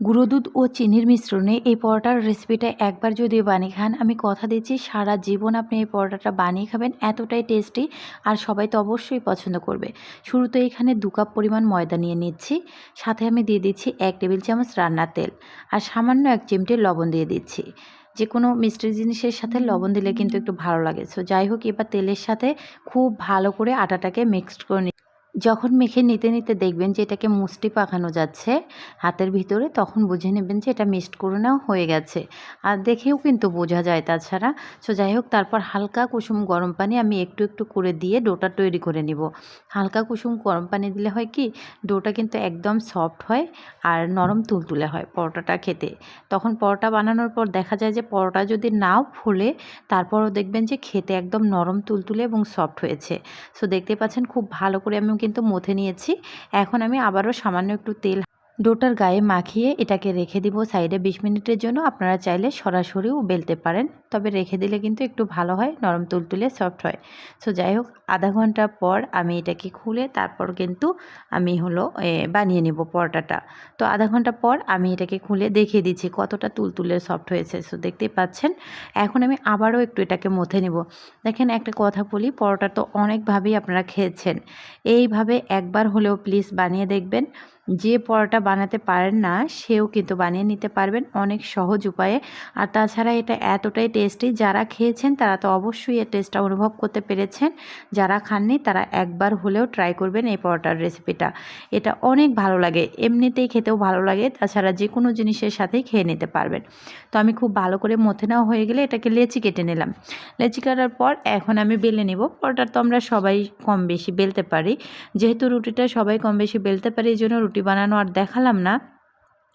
গুঁড়ো দুধ ও চিনির মিশ্রণে এই পরোটার রেসিপিটা একবার যদি বানিয়ে খান, আমি কথা দিচ্ছি সারা জীবন আপনি এই পরোটাটা বানিয়ে খাবেন, এতটাই টেস্টি। আর সবাই তো অবশ্যই পছন্দ করবে। শুরুতে এখানে 2 কাপ পরিমাণ ময়দা নিয়ে নিচ্ছি, সাথে আমি দিয়ে দিচ্ছি 1 টেবিল চামচ রান্নার তেল আর সামান্য 1 চিমটে লবণ দিয়ে দিচ্ছি। যে কোনো মিষ্টি জিনিসের সাথে লবণ দিলে কিন্তু একটু ভালো লাগে। সো যাই হোক, এবার তেলের সাথে খুব ভালো করে আটাটাকে মিক্সড করে যখন মেখে নিতে নিতে দেখবেন যে এটাকে মুষ্টি পাকানো যাচ্ছে হাতের ভিতরে, তখন বুঝে নেবেন যে এটা মিক্সড করে নেওয়া হয়ে গেছে। আর দেখেও কিন্তু বোঝা যায় তাছাড়া। সো যাই হোক, তারপর হালকা কুসুম গরম পানি আমি একটু একটু করে দিয়ে ডোটা তৈরি করে নিব। হালকা কুসুম গরম পানি দিলে হয় কি, ডোটা কিন্তু একদম সফট হয় আর নরম তুলতুলে হয় পরোটাটা খেতে। তখন পরোটা বানানোর পর দেখা যায় যে পরোটা যদি নাও ফুলে, তারপরও দেখবেন যে খেতে একদম নরম তুলতুলে এবং সফট হয়েছে। সো দেখতে পাচ্ছেন খুব ভালো করে আমি কিন্তু মথে নিয়েছি। এখন আমি আবারও সামান্য একটু তেল ডোটার গায়ে মাখিয়ে এটাকে রেখে দিব সাইডে 20 মিনিটের জন্য। আপনারা চাইলে সরাসরিও বেলতে পারেন, তবে রেখে দিলে কিন্তু একটু ভালো হয়, নরম তুলতুলে সফট হয়। সো যাই হোক, আধা ঘন্টা পর আমি এটাকে খুলে তারপর কিন্তু আমি বানিয়ে নেব পরোটাটা। তো আধা ঘন্টা পর আমি এটাকে খুলে দেখিয়ে দিচ্ছি কতটা তুলতুলে সফট হয়েছে। সো দেখতেই পাচ্ছেন। এখন আমি আবারও একটু এটাকে মথে নেব। দেখেন, একটা কথা বলি, পরোটা তো অনেকভাবেই আপনারা খেয়েছেন, এইভাবে একবার হলেও প্লিজ বানিয়ে দেখবেন। যে পরোটা বানাতে পারেন না সেও কিন্তু বানিয়ে নিতে পারবেন অনেক সহজ উপায়ে। আর তাছাড়া এটা এতটাই টেস্টি, যারা খেয়েছেন তারা তো অবশ্যই এর টেস্টটা অনুভব করতে পেরেছেন। যারা খাননি তারা একবার হলেও ট্রাই করবেন এই পরোটার রেসিপিটা। এটা অনেক ভালো লাগে, এমনিতেই খেতেও ভালো লাগে, তাছাড়া যে কোনো জিনিসের সাথেই খেয়ে নিতে পারবেন। তো আমি খুব ভালো করে মথে নেওয়া হয়ে গেলে এটাকে লেচি কেটে নিলাম। লেচি কাটার পর এখন আমি বেলে নেব। পরোটা তো আমরা সবাই কম বেশি বেলতে পারি, যেহেতু রুটিটা সবাই কম বেশি বেলতে পারি, এই জন্য রুটি বানানো আর দেখালাম না।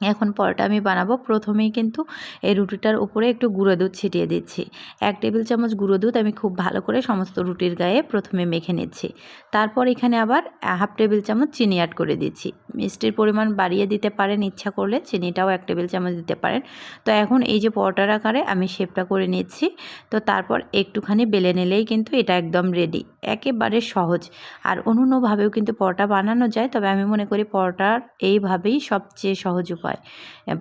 এখন পরোটা আমি বানাবো। প্রথমেই কিন্তু এই রুটিটার উপরে একটু গুঁড়ো দুধ ছিটিয়ে দিচ্ছি। 1 টেবিল চামচ গুঁড়ো দুধ আমি খুব ভালো করে সমস্ত রুটির গায়ে প্রথমে মেখে নিচ্ছি। তারপর এখানে আবার 1/2 টেবিল চামচ চিনি অ্যাড করে দিচ্ছি। মিষ্টির পরিমাণ বাড়িয়ে দিতে পারেন ইচ্ছা করলে, চিনিটাও 1 টেবিল চামচ দিতে পারেন। তো এখন এই যে পরোটার আকারে আমি শেপটা করে নিচ্ছি। তো তারপর একটুখানি বেলে নিলেই কিন্তু এটা একদম রেডি। একেবারে সহজ। আর অন্যান্যভাবেও কিন্তু পরোটা বানানো যায়, তবে আমি মনে করি পরোটার এইভাবেই সবচেয়ে সহজ উপায়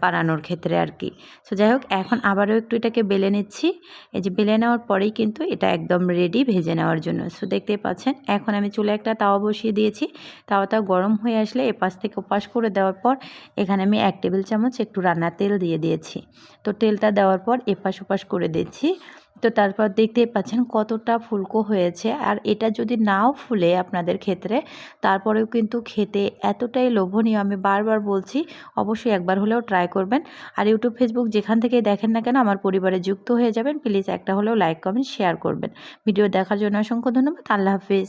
বানানোর ক্ষেত্রে আর কি। সো যাই হোক, এখন আবারও একটু এটাকে বেলে নিচ্ছি। এই যে বেলে নেওয়ার পরেই কিন্তু এটা একদম রেডি ভেজে নেওয়ার জন্য। সো দেখতেই পাচ্ছেন, এখন আমি চুলায় একটা তাওয়া বসিয়ে দিয়েছি। তাওয়াটা গরম হয়ে আসলে এপাশ থেকে ওপাশ করে দেওয়ার পর এখানে আমি 1 টেবিল চামচ একটু রান্নার তেল দিয়ে দিয়েছি। তো তেলটা দেওয়ার পর এপাশ ওপাশ করে দিচ্ছি। তো তারপর দেখতেই পাচ্ছেন কতটা ফুলকো হয়েছে। আর এটা যদি নাও ফুলে আপনাদের ক্ষেত্রে, তারপরেও কিন্তু খেতে এতটাই লোভনীয়, আমি বারবার বলছি অবশ্যই একবার হলেও ট্রাই করবেন। আর ইউটিউব, ফেসবুক যেখান থেকে দেখেন না কেন আমার পরিবারে যুক্ত হয়ে যাবেন। প্লিজ একটা হলেও লাইক, কমেন্ট, শেয়ার করবেন। ভিডিও দেখার জন্য অসংখ্য ধন্যবাদ। আল্লাহ হাফিজ।